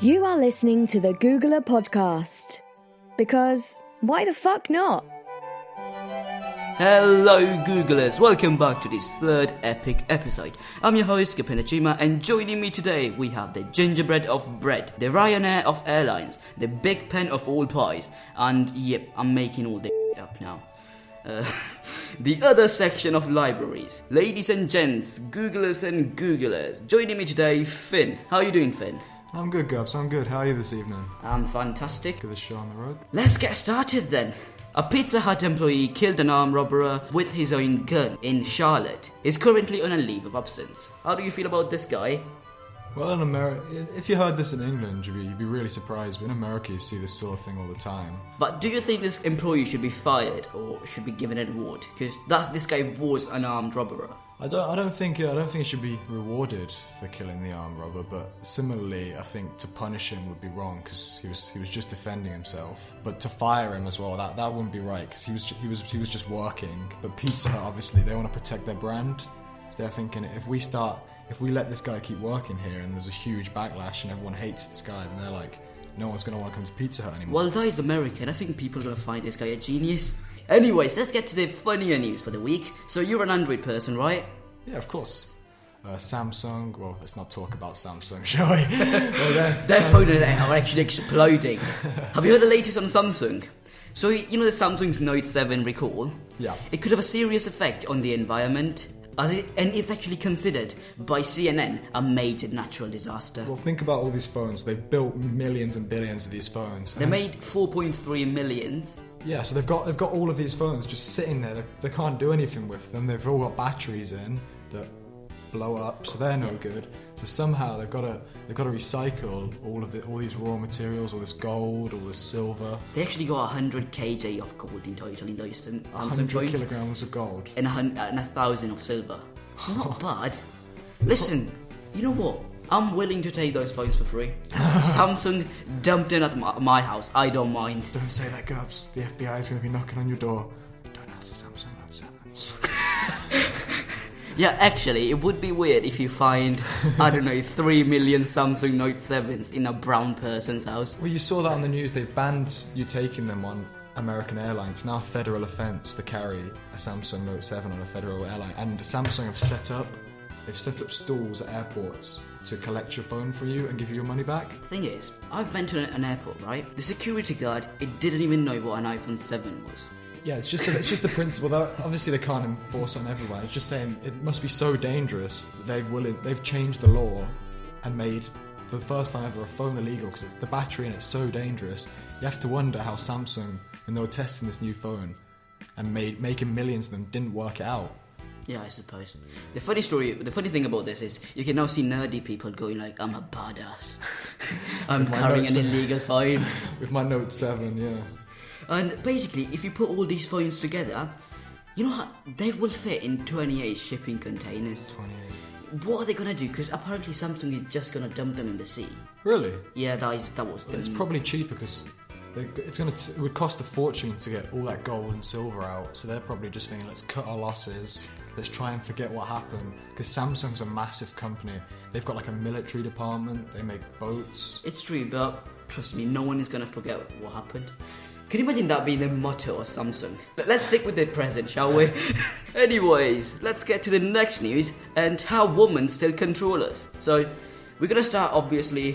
You are listening to the Googler podcast. Because why the fuck not? Hello Googlers, welcome back to this third epic episode. I'm your host Kapinachima, and joining me today we have the gingerbread of bread, the Ryanair of airlines, the Big Pen of all pies, and yep, I'm making all the up now. The other section of libraries. Ladies and gents, Googlers and Googlers, joining me today, Finn. How are you doing, Finn? I'm good, Gubs. I'm good. How are you this evening? I'm fantastic. Get the show on the road. Let's get started then. A Pizza Hut employee killed an armed robber with his own gun in Charlotte. He's currently on a leave of absence. How do you feel about this guy? Well, in America, if you heard this in England, you'd be really surprised. But in America, you see this sort of thing all the time. But do you think this employee should be fired or should be given an award? Because this guy was an armed robber. I don't think he should be rewarded for killing the armed robber. But similarly, I think to punish him would be wrong because he was just defending himself. But to fire him as well, that wouldn't be right because he was just working. But Pizza Hut, obviously, they want to protect their brand. So they're thinking if we let this guy keep working here and there's a huge backlash and everyone hates this guy, then they're like, no one's going to want to come to Pizza Hut anymore. Well, that is American. I think people are going to find this guy a genius. Anyways, let's get to the funnier news for the week. So you're an Android person, right? Yeah, of course. Samsung, well, let's not talk about Samsung, shall we? Their phones are actually exploding. Have you heard the latest on Samsung? So, you know the Samsung's Note 7 recall? Yeah. It could have a serious effect on the environment, and it's actually considered by CNN a major natural disaster. Well, think about all these phones. They've built millions and billions of these phones. They made 4.3 million. Yeah, so they've got all of these phones just sitting there. They can't do anything with them. They've all got batteries in that blow up, so they're no good. So somehow they've got to recycle all these raw materials, all this gold, all this silver. They actually got 100 kg of gold in total in those Samsung 100 phones. kilograms of gold. And 1,000 of silver. So not bad. Listen, you know what? I'm willing to take those phones for free. Samsung dumped in at my house. I don't mind. Don't say that, Gubs. The FBI is going to be knocking on your door. Don't ask for Samsung Note 7s. Yeah, actually, it would be weird if you find, I don't know, 3 million Samsung Note 7s in a brown person's house. Well, you saw that on the news. They've banned you taking them on American Airlines. Now a federal offence to carry a Samsung Note 7 on a federal airline. And Samsung have set up stalls at airports to collect your phone for you and give you your money back. Thing is, I've been to an airport, right? The security guard, it didn't even know what an iPhone 7 was. Yeah, it's just the principle. That obviously they can't enforce it on everyone. It's just saying it must be so dangerous that they've changed the law and made for the first time ever a phone illegal because the battery in it's so dangerous. You have to wonder how Samsung, when they were testing this new phone and making millions of them, didn't work it out. Yeah, I suppose. The funny thing about this is you can now see nerdy people going like, I'm a badass. I'm carrying an illegal phone. With my Note 7, yeah. And basically, if you put all these phones together, you know how they will fit in 28 shipping containers. 28. What are they going to do? Because apparently Samsung is just going to dump them in the sea. Really? Yeah, that was the... It's probably cheaper because it would cost a fortune to get all that gold and silver out. So they're probably just thinking, let's cut our losses. Let's try and forget what happened. Because Samsung's a massive company. They've got like a military department. They make boats. It's true, but trust me, no one is going to forget what happened. Can you imagine that being the motto of Samsung? Let's stick with the present, shall we? Anyways, let's get to the next news and how women still control us. So, we're going to start obviously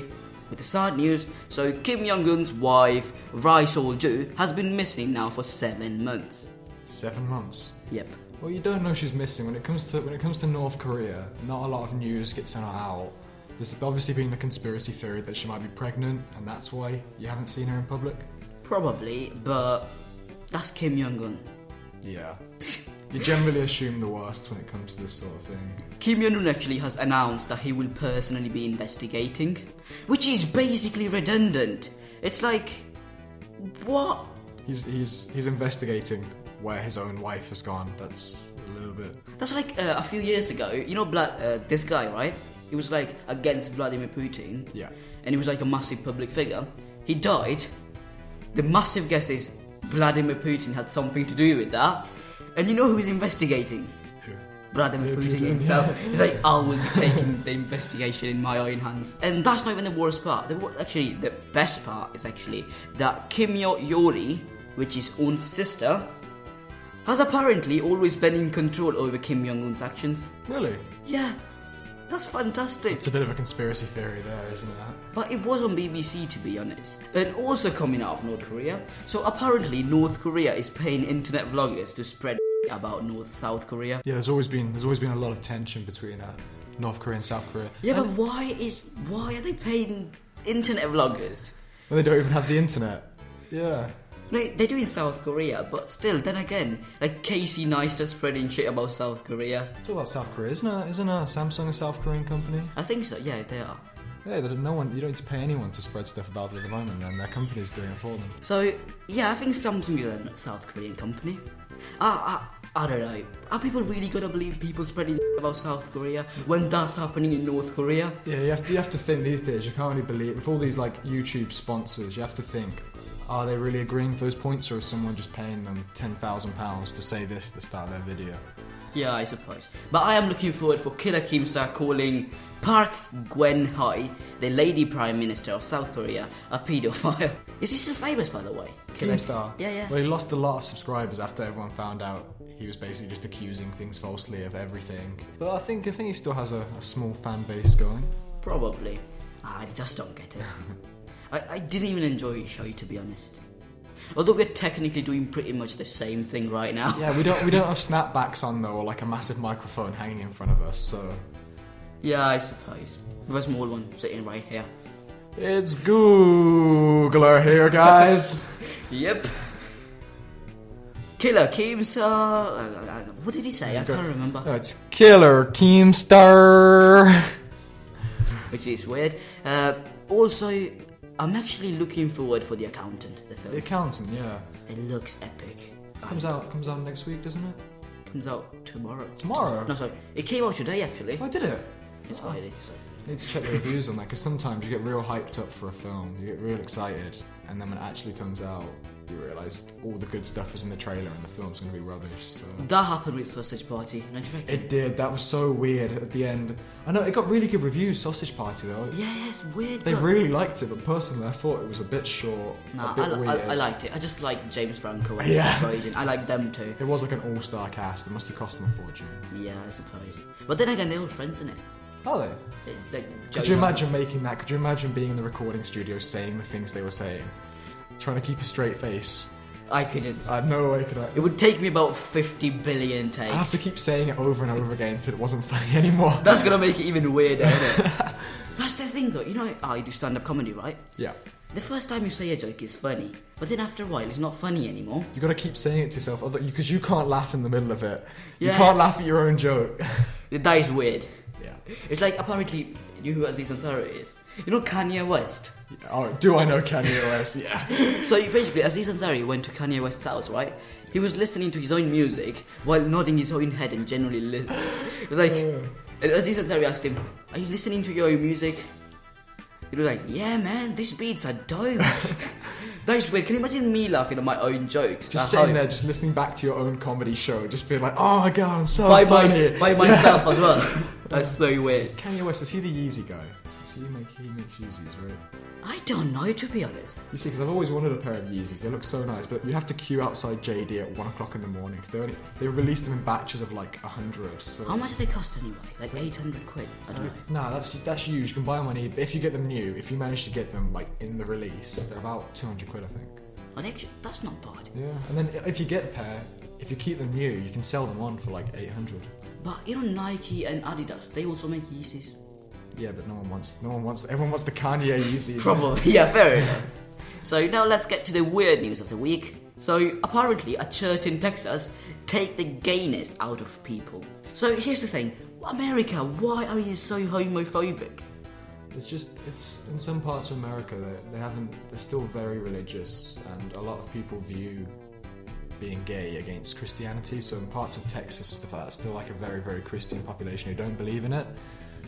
with the sad news. So, Kim Jong-un's wife, Ri Sol-ju, has been missing now for 7 months. 7 months? Yep. Well, you don't know she's missing. When it comes to North Korea, not a lot of news gets sent out. There's obviously been the conspiracy theory that she might be pregnant, and that's why you haven't seen her in public. Probably, but that's Kim Jong-un. Yeah. You generally assume the worst when it comes to this sort of thing. Kim Jong-un actually has announced that he will personally be investigating, which is basically redundant. It's like, what? He's investigating where his own wife has gone. That's a little bit... That's like a few years ago, you know this guy, right? He was like against Vladimir Putin. Yeah. And he was like a massive public figure. He died. The massive guess is Vladimir Putin had something to do with that. And you know who is investigating? Who? rather than Putin himself. He's like, I will be taking the investigation in my own hands. And that's not even the worst part. The best part is actually that Kim Yori, which is Un's sister, has apparently always been in control over Kim Jong-un's actions. Really? Yeah, that's fantastic. It's a bit of a conspiracy theory there, isn't it? But it was on BBC, to be honest. And also coming out of North Korea. So apparently North Korea is paying internet vloggers to spread about South Korea. Yeah, there's always been a lot of tension between North Korea and South Korea. Yeah, but why are they paying internet vloggers? When they don't even have the internet. Yeah. They do in South Korea, but still, then again, like Casey Neistat spreading shit about South Korea. It's all about South Korea, isn't Samsung a South Korean company? I think so, yeah, they are. Yeah, you don't need to pay anyone to spread stuff about it at the moment, and their company's doing it for them. So, yeah, I think Samsung is a South Korean company. I don't know. Are people really gonna believe people spreading about South Korea when that's happening in North Korea? Yeah, you have to think these days, you can't really believe, with all these like YouTube sponsors, you have to think, are they really agreeing with those points, or is someone just paying them £10,000 to say this at the start of their video? Yeah, I suppose. But I am looking forward for Killer Keemstar calling Park Geun-hye, the lady prime minister of South Korea, a paedophile. Is he still famous, by the way? Keemstar? Yeah. Well, he lost a lot of subscribers after everyone found out he was basically just accusing things falsely of everything. But I think he still has a small fan base going. Probably. I just don't get it. I didn't even enjoy his show, to be honest. Although we're technically doing pretty much the same thing right now. Yeah, we don't have snapbacks on though, or like a massive microphone hanging in front of us, so... Yeah, I suppose. With a small one sitting right here. It's Googler here, guys. Yep. Killer Keemstar... what did he say? I can't remember. No, it's Killer Keemstar. Which is weird. Also, I'm actually looking forward for The Accountant, the film. The Accountant, yeah. It looks epic. Comes out next week, doesn't it? Comes out tomorrow. Tomorrow? No, sorry. It came out today, actually. Oh, did it? It's Friday, so... I need to check the reviews on that, because sometimes you get real hyped up for a film, you get real excited, and then when it actually comes out, you realise all the good stuff is in the trailer and the film's going to be rubbish, so... That happened with Sausage Party, don't you think? It did, that was so weird at the end. I know, it got really good reviews, Sausage Party, though. Yeah, it's weird. They really liked it, but personally I thought it was a bit short, Nah, a bit weird. I liked it. I just like James Franco and Yeah. Seth Rogen. I like them too. It was like an all-star cast, it must have cost them a fortune. Yeah, I suppose. But then again, they're all friends in it. Are they? Could you imagine making that? Could you imagine being in the recording studio saying the things they were saying? Trying to keep a straight face. I couldn't. No way could I. It would take me about 50 billion takes. I have to keep saying it over and over again until it wasn't funny anymore. That's gonna make it even weirder, isn't it? That's the thing though, you know I do stand-up comedy, right? Yeah. The first time you say a joke is funny, but then after a while it's not funny anymore. You gotta keep saying it to yourself, because you can't laugh in the middle of it. Yeah. You can't laugh at your own joke. That is weird. Yeah. It's like, apparently, you know who Aziz Ansari is? You know Kanye West? Oh, do I know Kanye West? Yeah. So basically, Aziz Ansari went to Kanye West's house, right? He was listening to his own music while nodding his own head and generally listening. It was like, and Aziz Ansari asked him, "Are you listening to your own music?" He was like, "Yeah, man, these beats are dope." That is weird. Can you imagine me laughing at my own jokes? Just sitting there, just listening back to your own comedy show, just being like, "Oh my god, I'm so funny." By myself as well. That's so weird. Kanye West, is he the Yeezy guy? He makes Yeezys, right? I don't know, to be honest. You see, because I've always wanted a pair of Yeezys. They look so nice, but you have to queue outside JD at 1 o'clock in the morning. Cause they released them in batches of like 100. So. How much do they cost anyway? Like 800 quid? I don't know. Nah, that's huge. You can buy them on eBay. If you get them new, if you manage to get them like in the release, they're about 200 quid, I think. Oh, actually, that's not bad. Yeah, and then if you get a pair, if you keep them new, you can sell them on for like 800. But you know, Nike and Adidas, they also make Yeezys. Yeah, but everyone wants the Kanye Yeezys. Probably, yeah, fair enough. So now let's get to the weird news of the week. So apparently a church in Texas take the gayness out of people. So here's the thing, America, why are you so homophobic? It's in some parts of America they're still very religious, and a lot of people view being gay against Christianity. So in parts of Texas and stuff like that, still like a very, very Christian population who don't believe in it.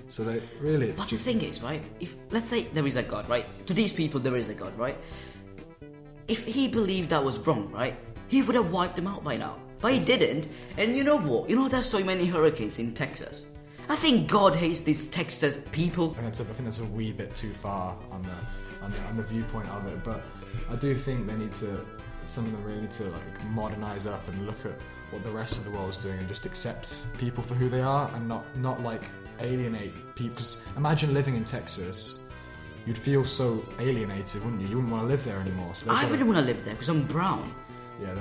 So they really. But the thing is, right? If let's say there is a God, right? To these people, there is a God, right? If he believed that was wrong, right? He would have wiped them out by now. But he didn't. And you know what? You know there's so many hurricanes in Texas. I think God hates these Texas people. And I think that's a wee bit too far on the viewpoint of it. But I do think some of them really need to like modernise up and look at what the rest of the world is doing and just accept people for who they are and not like alienate people. Because imagine living in Texas, you'd feel so alienated, wouldn't you? You wouldn't want to live there anymore. So I wouldn't want to live there because I'm brown. Yeah,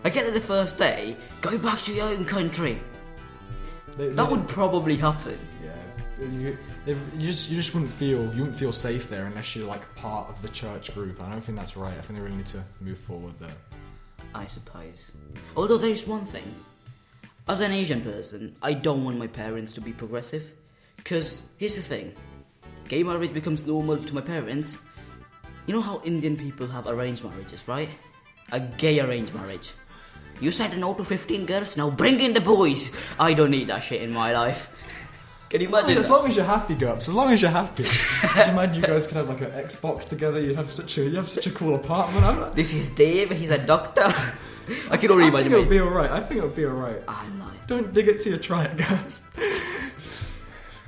I get there the first day, go back to your own country. That would probably happen. Yeah, you just wouldn't feel safe there unless you're like part of the church group. I don't think that's right. I think they really need to move forward there. I suppose. Although there is one thing. As an Asian person, I don't want my parents to be progressive. Because here's the thing. Gay marriage becomes normal to my parents. You know how Indian people have arranged marriages, right? A gay arranged marriage. You said no to 15 girls, now bring in the boys. I don't need that shit in my life. Can you imagine? As long as you're happy, Gups. As long as you're happy. Could you imagine you guys could have like an Xbox together? You'd have such a cool apartment. This is Dave. He's a doctor. I can already imagine. I think it'll be alright. Ah, no. Don't dig it till you try it, guys.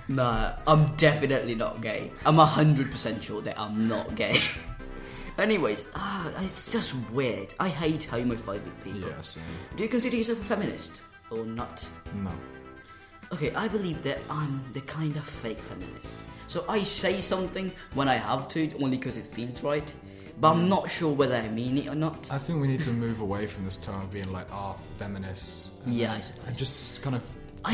Nah, I'm definitely not gay. I'm 100% sure that I'm not gay. Anyways, it's just weird. I hate homophobic people. Yeah, same. Do you consider yourself a feminist or not? No. Okay, I believe that I'm the kind of fake feminist. So I say something when I have to, only because it feels right. But I'm not sure whether I mean it or not. I think we need to move away from this term of being like, feminists. Yeah, I suppose. And just kind of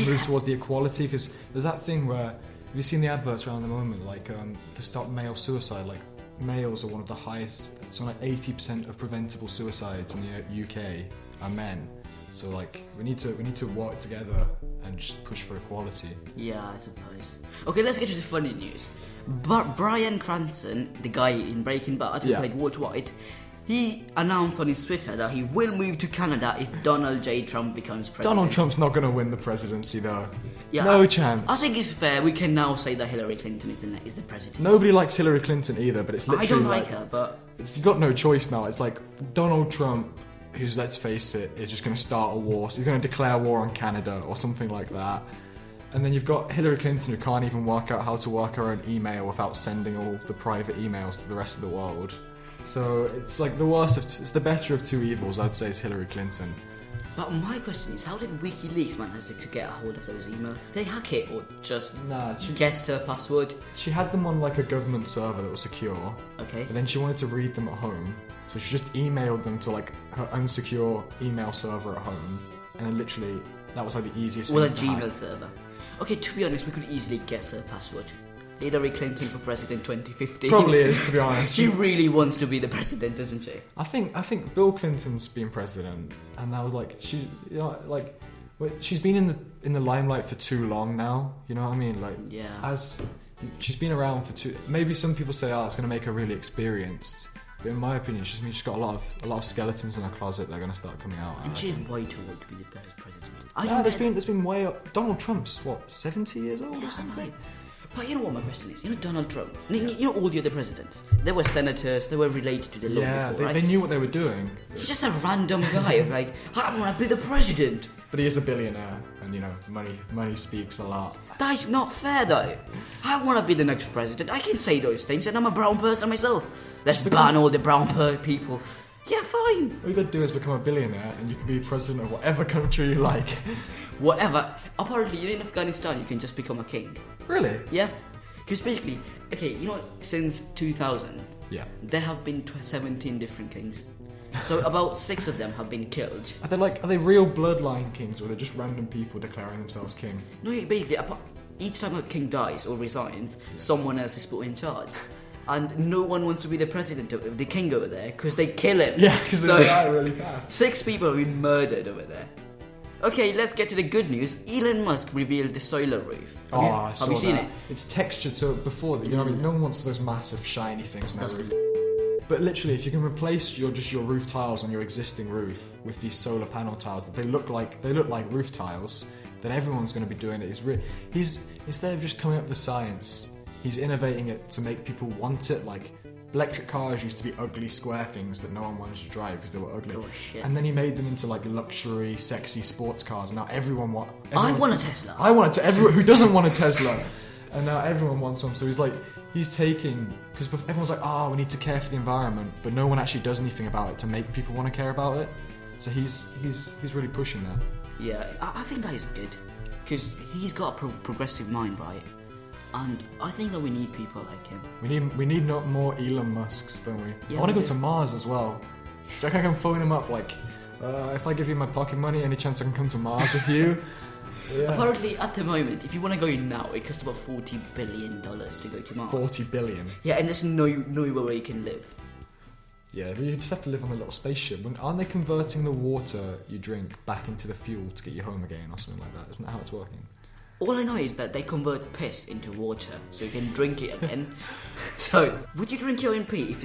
move towards the equality, because there's that thing where, have you seen the adverts around the moment, like to stop male suicide, like males are one of the highest, so like 80% of preventable suicides in the UK are men. So like we need to work together and just push for equality. Yeah, I suppose. Okay, let's get to the funny news. Bryan Cranston, the guy in Breaking Bad who played Walter White, he announced on his Twitter that he will move to Canada if Donald J. Trump becomes president. Donald Trump's not going to win the presidency though. Yeah, no chance. I think it's fair. We can now say that Hillary Clinton is the president. Nobody likes Hillary Clinton either, but it's literally I don't like her, but you've got no choice now. It's like Donald Trump, who's, let's face it, is just going to start a war. So he's going to declare war on Canada or something like that. And then you've got Hillary Clinton, who can't even work out how to work her own email without sending all the private emails to the rest of the world. So it's like the worst it's the better of two evils, I'd say, is Hillary Clinton. But my question is, how did WikiLeaks manage to get a hold of those emails? Did they hack it or just guessed her password? She had them on like a government server that was secure. Okay. But then she wanted to read them at home, so she just emailed them to like her unsecure email server at home, and then literally that was like the easiest Well, a thing to hack. Gmail server. Okay, to be honest, we could easily guess her password. Hillary Clinton for president 2015. Probably is, to be honest. She really wants to be the president, doesn't she? I think Bill Clinton's been president, and I was like, she's been in the limelight for too long now. You know what I mean? Like, yeah. As she's been around for too. Maybe some people say, it's going to make her really experienced. But in my opinion, she's just got a lot of skeletons in her closet that are going to start coming out. And she's way too old to be the president. There's been way up. Donald Trump's 70 years old or something. But you know what my question is? You know Donald Trump. You know all the other presidents. They were senators. They were related to the law before, right? They knew what they were doing. He's just a random guy of like, I want to be the president. But he is a billionaire, and money speaks a lot. That's not fair though. I want to be the next president. I can say those things, and I'm a brown person myself. Let's ban all the brown people. Yeah, fine. All you gotta do is become a billionaire, and you can be president of whatever country you like. Whatever. Apparently, in Afghanistan, you can just become a king. Really? Yeah. Because basically, since 2000, there have been 17 different kings. So about 6 of them have been killed. Are they real bloodline kings, or are they just random people declaring themselves king? No, basically, each time a king dies or resigns, someone else is put in charge. And no one wants to be the president of the king over there because they kill him. Yeah, because they die really fast. 6 people have been murdered over there. Okay, let's get to the good news. Elon Musk revealed the solar roof. Have you seen it? It's textured, so before, no one wants those massive shiny things on their roof. But literally, if you can replace your roof tiles on your existing roof with these solar panel tiles, that they look like roof tiles, then everyone's going to be doing it. He's instead of just coming up with the science, he's innovating it to make people want it. Like, electric cars used to be ugly square things that no one wanted to drive because they were ugly. Oh, shit. And then he made them into like luxury, sexy sports cars. Now everyone I want a Tesla. I want it to everyone who doesn't want a Tesla, and now everyone wants one. So he's taking, because everyone's like, oh, we need to care for the environment, but no one actually does anything about it to make people want to care about it. So he's really pushing that. Yeah, I think that is good, because he's got a progressive mind, right? And I think that we need people like him. We need not more Elon Musks, don't we? Yeah, I want to we go do. to Mars as well. Do you reckon I can phone him up like, if I give you my pocket money, any chance I can come to Mars with you? Yeah. Apparently, at the moment, if you want to go now, it costs about $40 billion to go to Mars. 40 billion. Yeah, and there's nowhere where you can live. Yeah, but you just have to live on a little spaceship. Aren't they converting the water you drink back into the fuel to get you home again or something like that? Isn't that how it's working? All I know is that they convert piss into water, so you can drink it again. So, would you drink your own pee if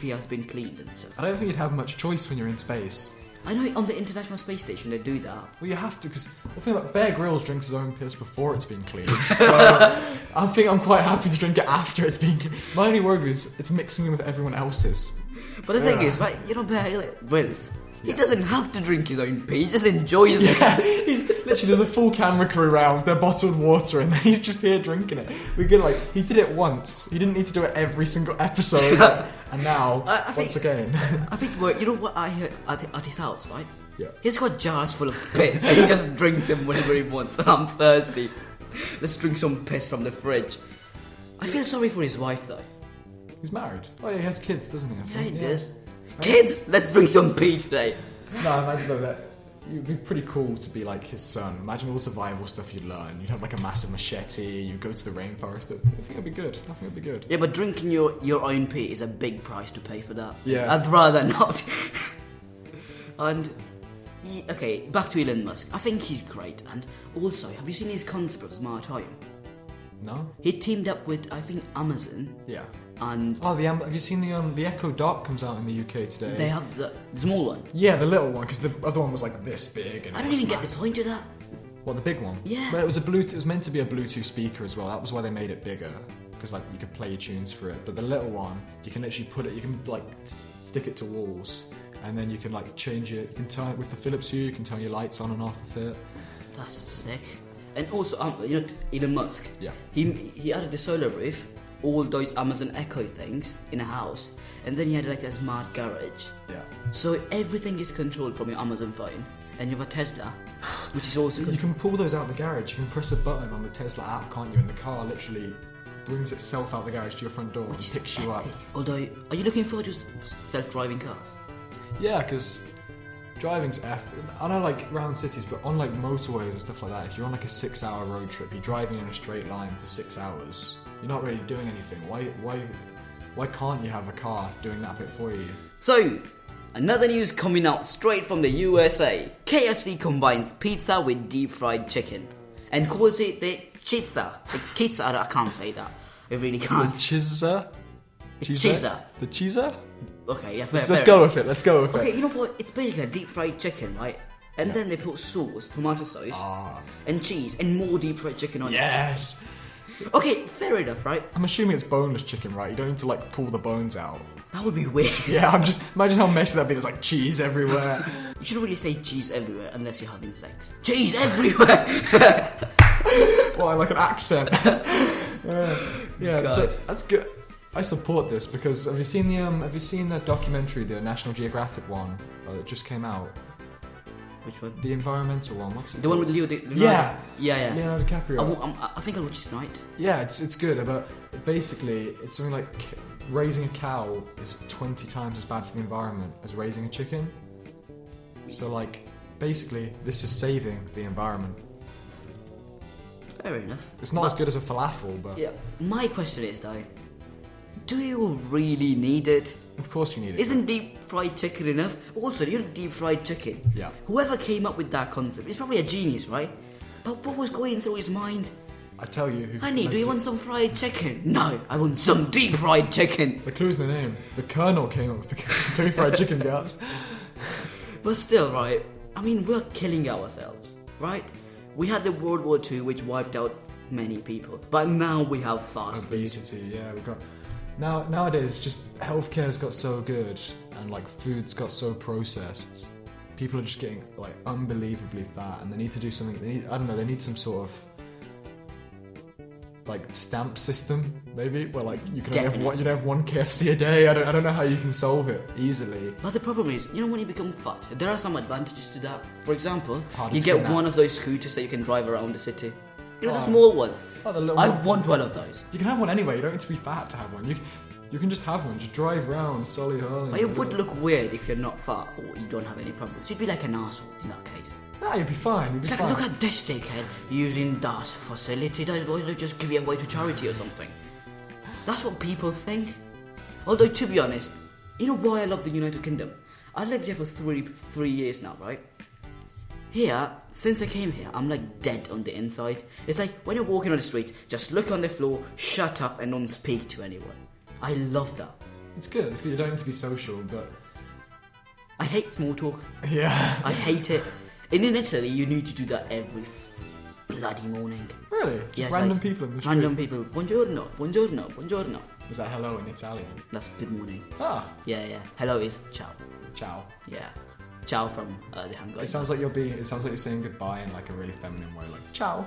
it has been cleaned and stuff? I don't think you'd have much choice when you're in space. I know on the International Space Station they do that. Well, you have to, because the thing about Bear Grylls drinks his own piss before it's been cleaned. So I think I'm quite happy to drink it after it's been cleaned. My only worry is it's mixing in with everyone else's. But the thing is, right, you know Bear Grylls, he doesn't have to drink his own pee, he just enjoys it. Yeah, he's literally, there's a full camera crew around with their bottled water and he's just here drinking it. We're good, like, he did it once. He didn't need to do it every single episode. And now, I think- once again. I think, you know what I heard at his house, right? Yeah. He's got jars full of piss and he just drinks them whenever he wants. I'm thirsty. Let's drink some piss from the fridge. I feel sorry for his wife though. He's married. Oh yeah, he has kids, doesn't he? I Yeah, he think? does. Kids, let's drink some pee today. No, imagine though that it'd be pretty cool to be like his son. Imagine all the survival stuff you'd learn. You'd have like a massive machete. You'd go to the rainforest. I think it'd be good. I think it'd be good. Yeah, but drinking your own pee is a big price to pay for that. Yeah. I'd rather not. And okay, back to Elon Musk. I think he's great. And also, have you seen his concept of smart home? No? He teamed up with, I think, Amazon. Yeah. And Oh, have you seen the Echo Dot comes out in the UK today? they have the small one. Yeah, the little one, because the other one was like this big. And I it don't was even get the massive. point of that. What, the big one? Yeah. But it was it was meant to be a Bluetooth speaker as well. That was why they made it bigger, because like you could play your tunes for it. But the little one, you can literally put it. You can like stick it to walls, and then you can like change it. You can turn it with the Philips Hue. You can turn your lights on and off with it. That's sick. And also, you know, Elon Musk. Yeah. He added the solar roof, all those Amazon Echo things in a house, and then he had like a smart garage. Yeah. So everything is controlled from your Amazon phone, and you have a Tesla, which is also You can pull those out of the garage. You can press a button on the Tesla app, can't you? And the car literally brings itself out the garage to your front door and which is picks you up. epic. Although, are you looking forward to self-driving cars? Yeah, because driving's I know like around cities, but on like motorways and stuff like that, if you're on like a 6-hour road trip, you're driving in a straight line for 6 hours, you're not really doing anything. Why can't you have a car doing that bit for you? So, another news coming out straight from the USA. KFC combines pizza with deep fried chicken and calls it the chizza. The pizza, I can't say that. I really can't. Chizza? Chizza. The chizza? Okay, yeah, fair. Let's go with it. Let's go with Okay, it. you know what? It's basically a deep fried chicken, right? And then they put sauce, tomato sauce, and cheese, and more deep fried chicken on Yes. it. Okay, fair enough, right? I'm assuming it's boneless chicken, right? You don't need to like pull the bones out. That would be weird. Yeah, I'm just imagine how messy that'd be. There's like cheese everywhere. You shouldn't really say cheese everywhere unless you're having sex. Cheese everywhere! Well, like an accent. Yeah, God. but that's good. I support this because have you seen the documentary, the National Geographic one that just came out? Which one? The environmental one. What's it? The one called? with Leonardo? Yeah. Yeah. Leonardo DiCaprio. I think I'll watch it tonight. Yeah, it's good, but basically it's something like raising a cow is 20 times as bad for the environment as raising a chicken. So like, basically, this is saving the environment. Fair enough. It's not as good as a falafel, but Yeah. My question is though, do you really need it? of course you need it. Isn't deep fried chicken enough? Also, you know deep fried chicken. Yeah. Whoever came up with that concept is probably a genius, right? But what was going through his mind? I tell you. Honey, do you want some fried chicken? No, I want some deep fried chicken. The clue's in the name. The Colonel came up with the Kentucky Fried Chicken guys. But still, right? I mean, we're killing ourselves, right? We had the World War II, which wiped out many people, but now we have fast food. Obesity, yeah, we've got. Nowadays, just healthcare's got so good, and like food's got so processed. People are just getting like unbelievably fat, and they need to do something. They need some sort of like stamp system, maybe, where like you can only have one KFC a day. I don't know how you can solve it easily. But the problem is, when you become fat, there are some advantages to that. For example, Harder you to get kidnap. one of those scooters that you can drive around the city. The small ones. Oh, the little I one. want one of those. You can have one anyway. You don't need to be fat to have one. You can just have one. Just drive around, Solly hurling. But it would look weird if you're not fat or you don't have any problems. You'd be like an arsehole in that case. Nah, you'd be fine. You'd be It's like, fine. look at this dickhead using that facility. They'll just give it away to charity or something. That's what people think. Although, to be honest, you know why I love the United Kingdom? I lived here for three years now, right? Here, since I came here, I'm like dead on the inside. It's like when you're walking on the street, just look on the floor, shut up, and don't speak to anyone. I love that. It's good. It's good. You don't need to be social, but I hate small talk. yeah. I hate it. And in Italy, you need to do that every bloody morning. Really? Just Yeah, it's random like people in the street. Random people. Buongiorno, buongiorno, buongiorno. Is that hello in Italian? That's good morning. Ah, Yeah. Hello is ciao. ciao. Yeah. Ciao from the Hungarian. It sounds like you're saying goodbye in like a really feminine way, like ciao.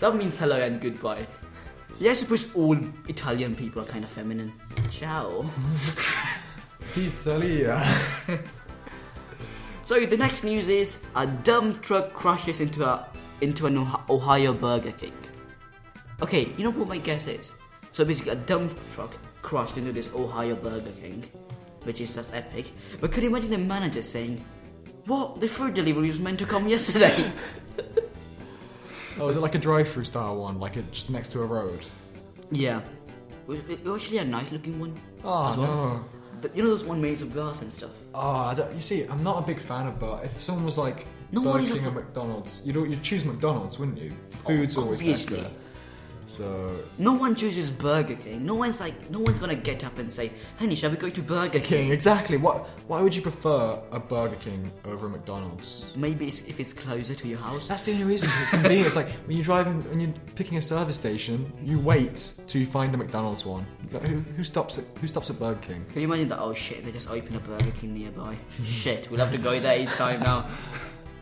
That means hello and goodbye. Yeah, I suppose all Italian people are kind of feminine. Ciao. Pizzeria. So the next news is a dump truck crashes into an Ohio Burger King. Okay, you know what my guess is? So basically, a dump truck crashed into this Ohio Burger King, which is just epic. But could you imagine the manager saying, "What? The food delivery was meant to come yesterday." Oh, is it like a drive-through style one, like it just next to a road? Yeah, it was actually a nice looking one. Oh as well. no. You know those one made of glass and stuff. Oh, you see, I'm not a big fan of burger. If someone was like No Burger one is a King or McDonald's, you'd choose McDonald's, wouldn't you? Food's always obviously. better. So No one chooses Burger King. No one's gonna get up and say, "Honey, shall we go to Burger King?" King, exactly. Why would you prefer a Burger King over a McDonald's? Maybe if it's closer to your house. That's the only reason, because it's convenient. It's like when you're picking a service station, you wait till you find a McDonald's one. Like, who stops at Burger King? Can you imagine that? Oh shit, they just opened a Burger King nearby. Shit, we'll have to go there each time now.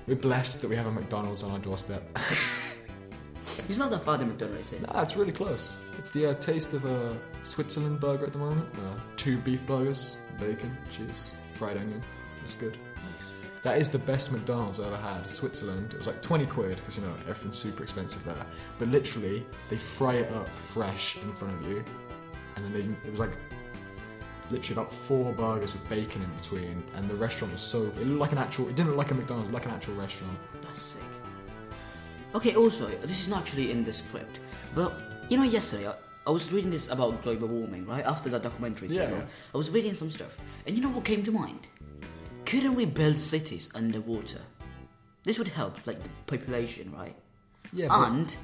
We're blessed that we have a McDonald's on our doorstep. It's not that far to McDonald's, is it? Nah, it's really close. It's the taste of a Switzerland burger at the moment. 2 beef burgers, bacon, cheese, fried onion. It's good. That is the best McDonald's I ever had. Switzerland. It was like 20 quid because everything's super expensive there. But literally, they fry it up fresh in front of you, and then it was like literally about 4 burgers with bacon in between. And the restaurant was it looked like an actual. It didn't look like a McDonald's, it looked like an actual restaurant. That's sick. Okay, also, this is not actually in the script, but yesterday I was reading this about global warming, right? After that documentary came out, I was reading some stuff, and you know what came to mind? Couldn't we build cities underwater? This would help, like, the population, right? Yeah, but And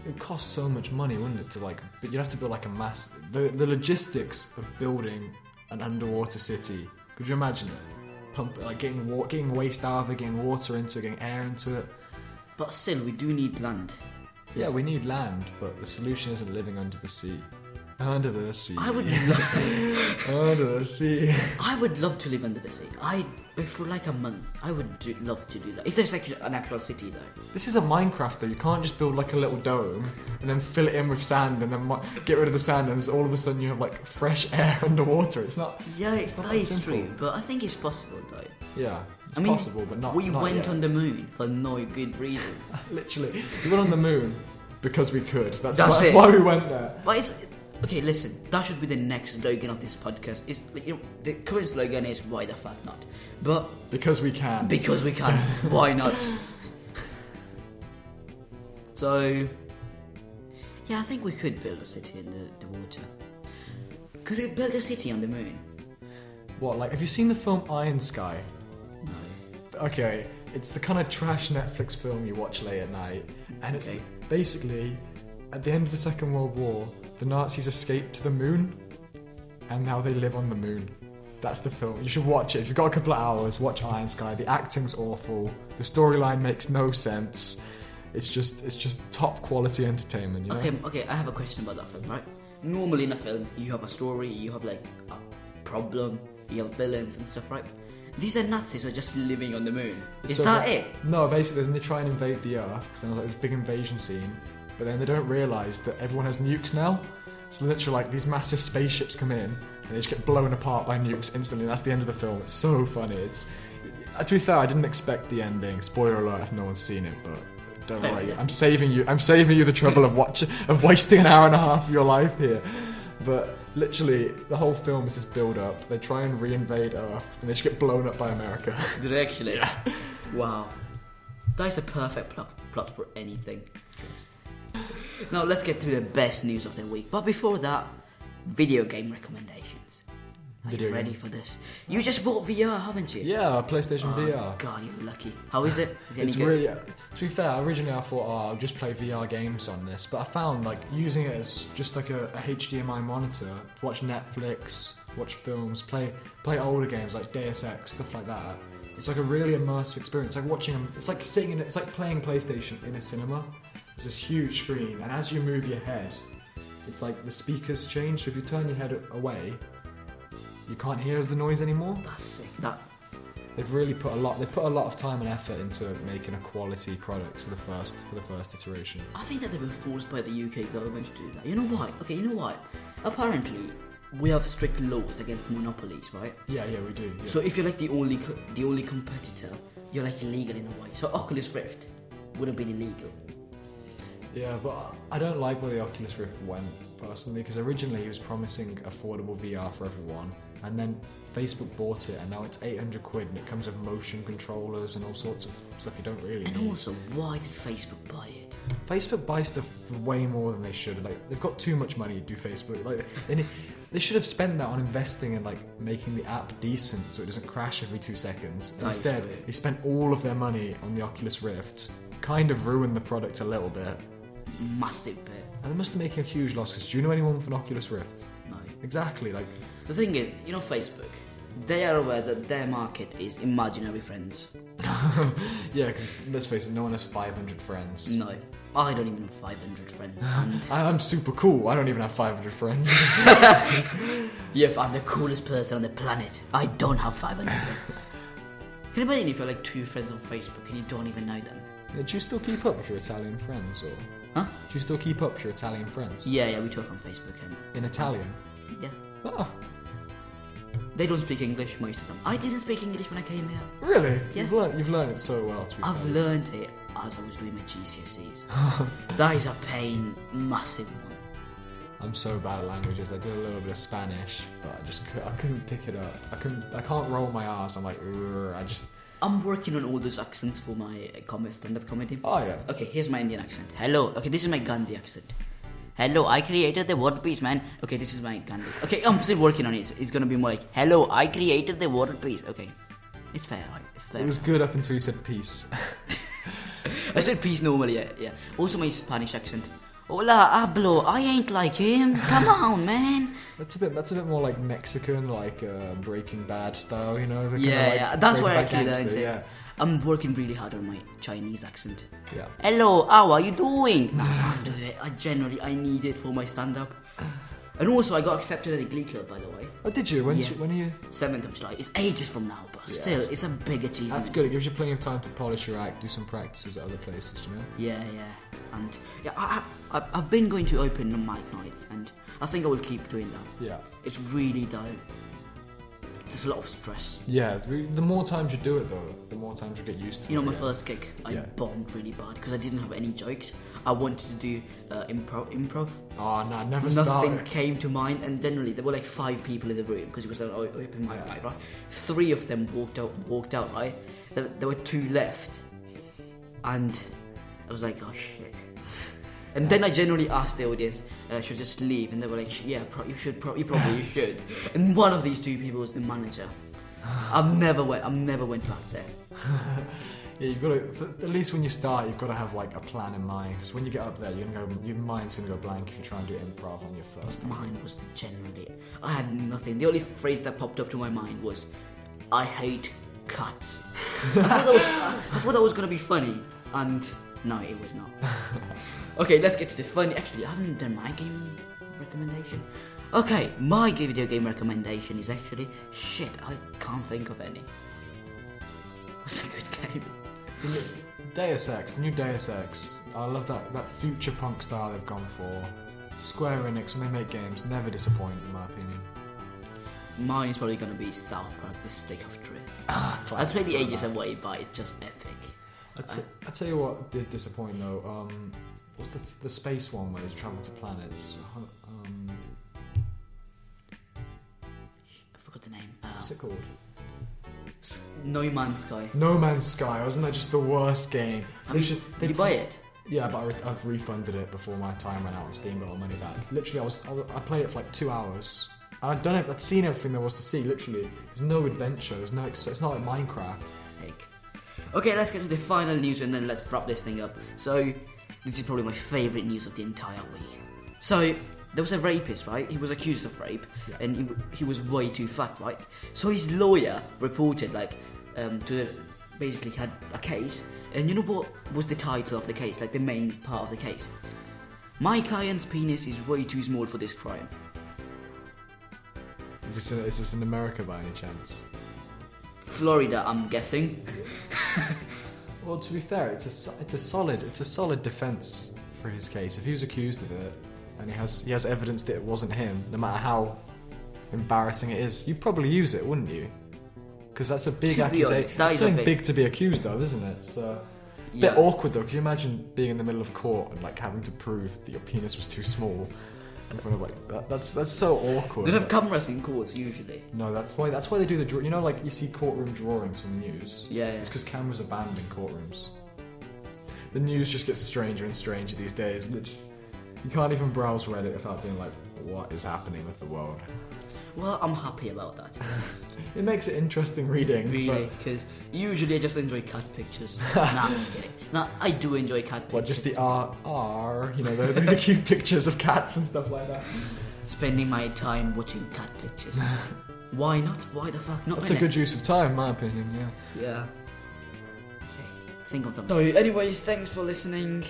it costs so much money, wouldn't it? But you'd have to build like a mass. The logistics of building an underwater city. Could you imagine it? Getting waste out of it, getting water into it, getting air into it. But still, we do need land. Yeah, we need land, but the solution isn't living under the sea. Under the sea. Under the sea. I would love to live under the sea. For like a month, I would love to do that. If there's actually an actual city though. This is a Minecraft though. You can't just build like a little dome and then fill it in with sand and then get rid of the sand and all of a sudden you have like fresh air underwater. It's not. Yeah, not that is simple. true, but I think it's possible though. Yeah, it's possible, but not. We not went yet. on the moon for no good reason. Literally, we went on the moon because we could. That's it. why we went there. But it's okay. Listen, that should be the next slogan of this podcast. Is the current slogan is "Why the fuck not?" But Because we can. because we can, why not? So, yeah, I think we could build a city in the water. Could we build a city on the moon? What? Like, have you seen the film Iron Sky? No. Okay, it's the kind of trash Netflix film you watch late at night, and it's Okay. basically at the end of the Second World War, the Nazis escaped to the moon, and now they live on the moon. That's the film. You should watch it. If you've got a couple of hours, watch Iron Sky. The acting's awful. The storyline makes no sense. It's just top quality entertainment. You know? Okay. I have a question about that film, right? normally in a film, you have a story, you have like a problem, you have villains and stuff, right? These are Nazis who are just living on the moon. Is So that it? No, basically, then they try and invade the Earth, because there's like this big invasion scene, but then they don't realise that everyone has nukes now. So literally, like, these massive spaceships come in, and they just get blown apart by nukes instantly, and that's the end of the film. It's so funny. To be fair, I didn't expect the ending. Spoiler alert if no one's seen it, but don't Fair worry. enough. I'm saving you the trouble of wasting an hour and a half of your life here. But literally, the whole film is this build-up. They try and re-invade Earth, and they just get blown up by America. Do they actually? Yeah. Wow. That is a perfect plot for anything. Now let's get to the best news of the week. But before that, video game recommendations. Are Video you ready game. for this? You just bought VR, haven't you? Yeah, PlayStation VR. God, you're lucky. How is it? Is it any It's good? really. To be fair, originally I thought, I'll just play VR games on this, but I found like using it as just like a HDMI monitor to watch Netflix, watch films, play older games like Deus Ex, stuff like that. It's like a really immersive experience. Like watching them. It's like sitting in. It's like playing PlayStation in a cinema. It's this huge screen, and as you move your head, it's like the speakers change. So if you turn your head away, you can't hear the noise anymore. That's sick. They've really put a lot of time and effort into making a quality product for the first iteration. I think that they've been forced by the UK government to do that. You know why? Okay, you know why? Apparently, we have strict laws against monopolies, right? Yeah, we do. Yeah. So if you're like the only competitor, you're like illegal in a way. So Oculus Rift would have been illegal. Yeah, but I don't like where the Oculus Rift went personally, because originally he was promising affordable VR for everyone, and then Facebook bought it, and now it's 800 quid, and it comes with motion controllers and all sorts of stuff you don't really And need. also, why did Facebook buy it? Facebook buys stuff for way more than they should. Like, they've got too much money to do Facebook. Like, they should have spent that on investing in like making the app decent so it doesn't crash every 2 seconds. And That is instead, true. they spent all of their money on the Oculus Rift, kind of ruined the product a little bit. Massive bit. And they must be making a huge loss, because do you know anyone with an Oculus Rift? No. Exactly, like, The thing is, you know Facebook, they are aware that their market is imaginary friends. yeah, because let's face it, no one has 500 friends. No. I don't even have 500 friends. And I'm super cool, I don't even have 500 friends. yep, I'm the coolest person on the planet. I don't have 500. Can you imagine if you're like 2 friends on Facebook and you don't even know them? Yeah, do you still keep up with your Italian friends, or Huh? do you still keep up with your Italian friends? Yeah, we talk on Facebook and In Italian? yeah. Ah, They don't speak English, most of them. I didn't speak English when I came here. really? Yeah. You've learned it so well, to be I've fair. learned it as I was doing my GCSEs. That is a pain, massive one. I'm so bad at languages. I did a little bit of Spanish, but I couldn't pick it up. I can't roll my R's. I'm like, "Urgh," I'm working on all those accents for my stand-up comedy. Oh yeah. Okay, here's my Indian accent. Hello. Okay, this is my Gandhi accent. Hello, I created the world peace, man. Okay, this is my Gandhi. Okay, I'm still working on it. It's gonna be more like, hello, I created the world peace. Okay, it's fair, right? It's fair. It was good up until you said peace. I said peace normally, yeah. Also my Spanish accent. Hola, hablo. I ain't like him. Come on, man. That's a bit more like Mexican, like Breaking Bad style, you know? The Yeah, kinda, like, yeah. That's where I Breaking actually Bad learned gangster, it. I'm working really hard on my Chinese accent. Yeah. Hello, how are you doing? No, I can't do it. I need it for my stand-up. And also, I got accepted at the Glee Club, by the way. Oh, did you? When are you? 7th of July. It's ages from now, but Yeah, still, it's a big achievement. That's good. It gives you plenty of time to polish your act, do some practices at other places, you know? Yeah. And yeah, I've been going to open mic nights, and I think I will keep doing that. Yeah. It's really dope. There's a lot of stress. Yeah, the more times you do it, though, the more times you get used to it. You know, my yeah. first gig, I Yeah. bombed really bad because I didn't have any jokes. I wanted to do improv. Oh, no, never Nothing started. came to mind, and generally there were like 5 people in the room because it was an open mic night, right? 3 of them walked out, right? There were 2 left, and I was like, oh shit. And then I generally asked the audience, should I just leave? And they were like, yeah, you should. And one of these 2 people was the manager. I never went back there. Yeah, you've got to, at least when you start, you've got to have like a plan in mind. Because when you get up there, your mind's going to go blank if you try and do improv on your first time. Mine was generally, I had nothing. The only phrase that popped up to my mind was, I hate cats. I thought that was going to be funny, and no, it was not. Okay, let's get to the funny. Actually, I haven't done my game recommendation. Okay, my video game recommendation is actually shit. I can't think of any. What's a good game? Deus Ex, the new Deus Ex. I love that future punk style they've gone for. Square Enix, when they make games, never disappoint, in my opinion. Mine is probably going to be South Park: The Stick of Truth. I Classic. played the ages away, but it's just epic. I tell you what did disappoint though. What's the space one where they travel to planets? I forgot the name. What's it called? No Man's Sky. No Man's Sky. Wasn't that just the worst game? Did you buy it? Yeah, but I've refunded it before my time ran out on Steam, got my money back. Literally, I played it for like 2 hours. And I'd seen everything there was to see. Literally, there's no adventure. It's not like Minecraft. Okay, let's get to the final news and then let's wrap this thing up. So, this is probably my favourite news of the entire week. So, there was a rapist, right? He was accused of rape, and he was way too fat, right? So his lawyer reported, basically had a case, and you know what was the title of the case, like the main part of the case? My client's penis is way too small for this crime. Is this in America by any chance? Florida, I'm guessing. Well, to be fair, it's a solid defense for his case. If he was accused of it, and he has evidence that it wasn't him, no matter how embarrassing it is, you'd probably use it, wouldn't you? Because that's a big accusation. That's something big to be accused of, isn't it? So a bit awkward though. Can you imagine being in the middle of court and like having to prove that your penis was too small in front of like that's so awkward. They don't have cameras in courts usually. No, that's why they do the you know, like you see courtroom drawings on the news. Yeah. It's because cameras are banned in courtrooms. The news just gets stranger and stranger these days. You can't even browse Reddit without being like, what is happening with the world? Well, I'm happy about that, to be honest. It makes it interesting reading. Really, because usually I just enjoy cat pictures. Nah, I'm just kidding. Nah, I do enjoy cat pictures. What, just the R, you know, the cute pictures of cats and stuff like that. Spending my time watching cat pictures. Why not? Why the fuck not? That's a good use of time, in my opinion, yeah. Yeah. Okay, think of something. So, anyways, thanks for listening.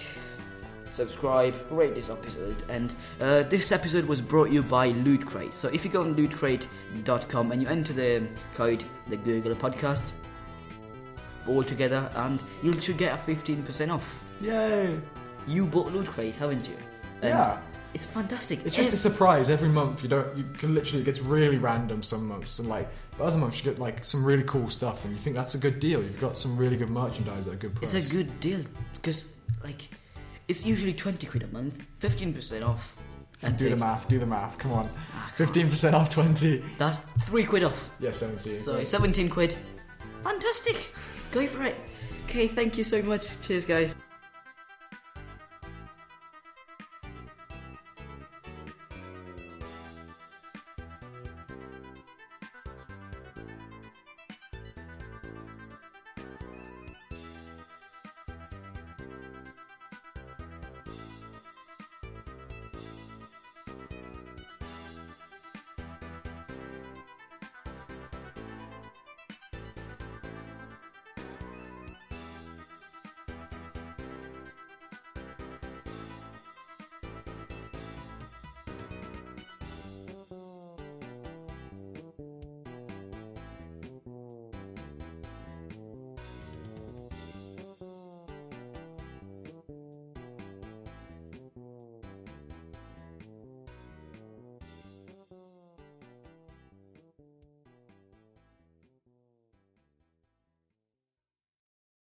Subscribe, rate this episode, and this episode was brought you by Loot Crate. So if you go on lootcrate.com and you enter the code, the Google Podcast, all together, and you should get a 15% off. Yay! You bought Loot Crate, haven't you? And yeah. It's fantastic. It's just a surprise every month. You can literally, it gets really random some months, and like, but other months you get like some really cool stuff, and you think that's a good deal. You've got some really good merchandise at a good price. It's a good deal because like. It's usually 20 quid a month, 15% off. Do the math, come on. 15% off 20. That's 3 quid off. Yeah, 17. So 17 quid. Fantastic. Go for it. Okay, thank you so much. Cheers, guys.